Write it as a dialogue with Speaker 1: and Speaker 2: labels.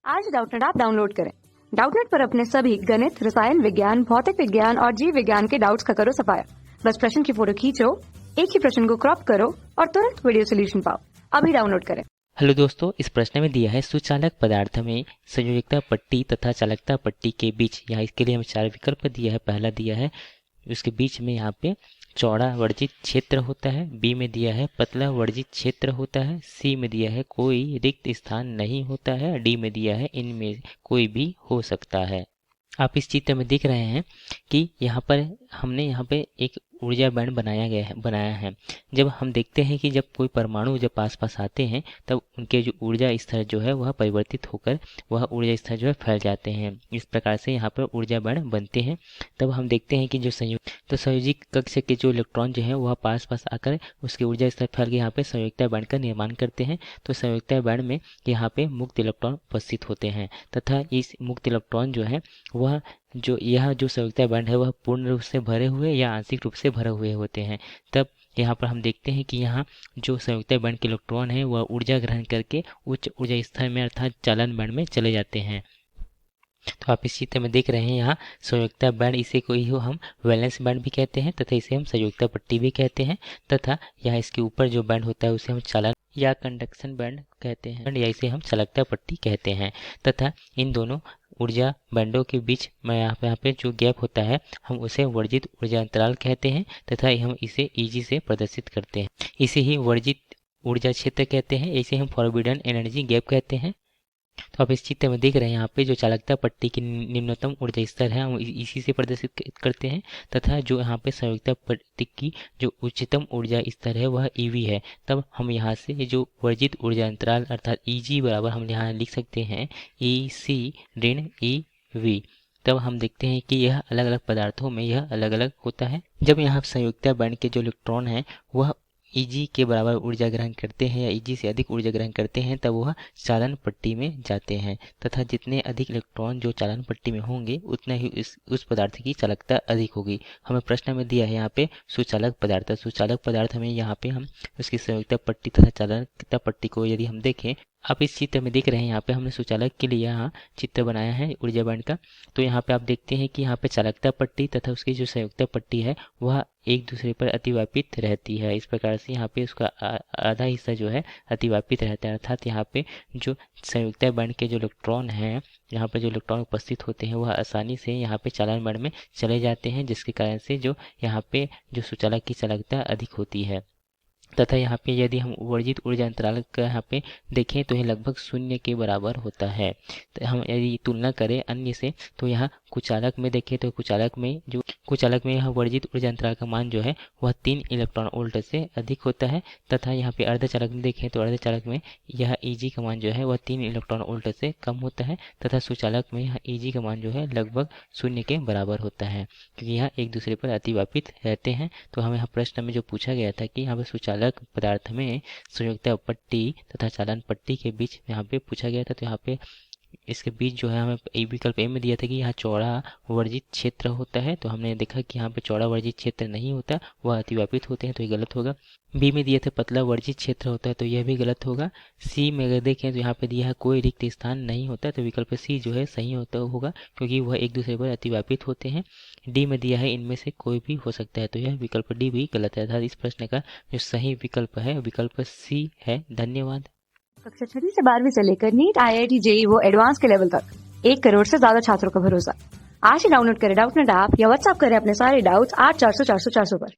Speaker 1: आज Doubtnut app download करें। Doubtnut पर अपने सभी गणित, रसायन विज्ञान, भौतिक विज्ञान और जीव विज्ञान के डाउट्स का करो सफाया। बस प्रश्न की फोटो खींचो, एक ही प्रश्न को क्रॉप करो और तुरंत वीडियो सोल्यूशन पाओ। अभी डाउनलोड करें।
Speaker 2: हेलो दोस्तों, इस प्रश्न में दिया है सुचालक पदार्थ में संयोजकता पट्टी तथा चालकता पट्टी के बीच, यहाँ इसके लिए हमें चार विकल्प दिया है। पहला दिया है उसके बीच में यहाँ पे चौड़ा वर्जित क्षेत्र होता है, बी में दिया है पतला वर्जित क्षेत्र होता है, सी में दिया है कोई रिक्त स्थान नहीं होता है, डी में दिया है इनमें कोई भी हो सकता है। आप इस चित्र में देख रहे हैं कि यहाँ पर हमने यहाँ पे एक ऊर्जा बैंड बनाया है। जब हम देखते हैं कि जब कोई परमाणु जब पास आते हैं तब उनके जो ऊर्जा स्तर जो है वह परिवर्तित होकर वह ऊर्जा स्तर जो है फैल जाते हैं। इस प्रकार से यहाँ पर ऊर्जा बैंड बनते हैं। तब हम देखते हैं कि जो संयोजी कक्ष के जो इलेक्ट्रॉन जो है वह पास आकर उसके ऊर्जा स्तर फैल के यहाँ पे संयोजकता बैंड का निर्माण करते हैं। तो संयोजकता बैंड में यहाँ पे मुक्त इलेक्ट्रॉन उपस्थित होते हैं तथा इस मुक्त इलेक्ट्रॉन जो है वह यह जो संयोजकता बैंड है वह पूर्ण रूप से भरे हुए या आंशिक रूप से भरे हुए होते हैं। तब यहाँ पर हम देखते हैं कि यहाँ जो संयोजकता बैंड के इलेक्ट्रॉन है वह ऊर्जा ग्रहण करके उच्च ऊर्जा स्तर में अर्थात चालन बैंड में चले जाते हैं। तो आप इस चित्र में देख रहे हैं यहाँ संयोजकता बैंड, इसे कोई हो हम वैलेंस बैंड भी कहते हैं तथा इसे हम संयोजकता पट्टी भी कहते हैं तथा यहाँ इसके ऊपर जो बैंड होता है उसे हम चालन या कंडक्शन बैंड कहते हैं या इसे हम चालकता पट्टी कहते हैं। तथा इन दोनों ऊर्जा बैंडों के बीच में यहाँ पे जो गैप होता है हम उसे वर्जित ऊर्जा अंतराल कहते हैं तथा हम इसे ईजी से प्रदर्शित करते हैं। इसे ही वर्जित ऊर्जा क्षेत्र कहते हैं, इसे हम फॉरबिडन एनर्जी गैप कहते हैं। तो आप इस चित्र में देख रहे हैं यहाँ पे जो चालकता पट्टी की निम्नतम ऊर्जा स्तर है हम इसी से प्रदर्शित करते हैं तथा जो यहाँ पे संयोजकता पट्टी की जो उच्चतम ऊर्जा स्तर है वह ईवी है। तब हम यहाँ से जो वर्जित ऊर्जा अंतराल अर्थात ईजी बराबर हम यहाँ लिख सकते हैं ई सी ऋण ई वी। तब हम देखते हैं कि यह अलग अलग पदार्थों में यह अलग अलग होता है। जब यहाँ संयोजकता बैंड के जो इलेक्ट्रॉन हैं वह ईजी के बराबर ऊर्जा ग्रहण करते हैं या ईजी से अधिक ऊर्जा ग्रहण करते हैं तब वह चालन पट्टी में जाते हैं तथा जितने अधिक इलेक्ट्रॉन जो चालन पट्टी में होंगे उतना ही उस पदार्थ की चालकता अधिक होगी। हमें प्रश्न में दिया है यहाँ पे सुचालक पदार्थ। सुचालक पदार्थ में यहाँ पे हम उसकी संयोजकता पट्टी तथा चालकता पट्टी को यदि हम देखें, आप इस चित्र में देख रहे हैं यहाँ पे हमने सुचालक के लिए यहाँ चित्र बनाया है ऊर्जा बैंड का। तो यहाँ पे आप देखते हैं कि यहाँ पे चालकता पट्टी तथा उसकी जो संयोजकता पट्टी है वह एक दूसरे पर अतिव्यापित रहती है। इस प्रकार से यहाँ पे उसका आधा हिस्सा जो है अतिव्यापित रहता है अर्थात यहाँ पे जो संयोजकता बैंड के जो इलेक्ट्रॉन हैं यहाँ पे जो इलेक्ट्रॉन उपस्थित होते हैं वह आसानी से यहाँ पे चालन बैंड में चले जाते हैं, जिसके कारण से जो यहाँ पे जो सुचालक की चालकता अधिक होती है। तथा यहाँ पे यदि हम वर्जित ऊर्जा अंतराल का यहाँ पे देखें तो यह लगभग शून्य के बराबर होता है। तो हम यदि तुलना करें अन्य से तो यहाँ कुचालक में देखें तो कुचालक में यहाँ वर्जित ऊर्जा अंतराल का मान जो है वह 3 इलेक्ट्रॉन वोल्ट से अधिक होता है तथा यहाँ पे अर्धचालक में देखें तो अर्धचालक में यह ईजी का मान जो है वह 3 इलेक्ट्रॉन वोल्ट से कम होता है तथा सुचालक में यहाँ ईजी का मान जो है लगभग शून्य के बराबर होता है, क्योंकि यहाँ एक दूसरे पर अतिव्यापित रहते हैं। तो हमें यहाँ प्रश्न में जो पूछा गया था कि यहाँ पर सुचालक पदार्थ में संयोजकता पट्टी तथा चालन पट्टी के बीच यहाँ पे पूछा गया था। तो यहाँ पे इसके बीच जो है हमें विकल्प ए में दिया था कि यहाँ चौड़ा वर्जित क्षेत्र होता है, तो हमने देखा कि यहाँ पे चौड़ा वर्जित क्षेत्र नहीं होता, वह अतिव्यापित होते हैं, तो ये गलत होगा। बी में दिया था पतला वर्जित क्षेत्र होता है, तो यह भी गलत होगा। सी में अगर देखें तो यहाँ पे दिया है कोई रिक्त स्थान नहीं होता, तो विकल्प सी जो है सही होगा क्योंकि वह एक दूसरे पर अतिव्यापित होते हैं। डी में दिया है इनमें से कोई भी हो सकता है, तो यह विकल्प डी भी गलत है अर्थात इस प्रश्न का जो सही विकल्प है विकल्प सी है। धन्यवाद।
Speaker 1: कक्षा 6 से 12वीं से लेकर नीट, IIT, JEE वो एडवांस के लेवल तक 1 करोड़ से ज्यादा छात्रों का भरोसा। आज ही डाउनलोड करें डाउटनेट ऐप या व्हाट्सएप करें अपने सारे डाउट्स 8400 400 400 पर।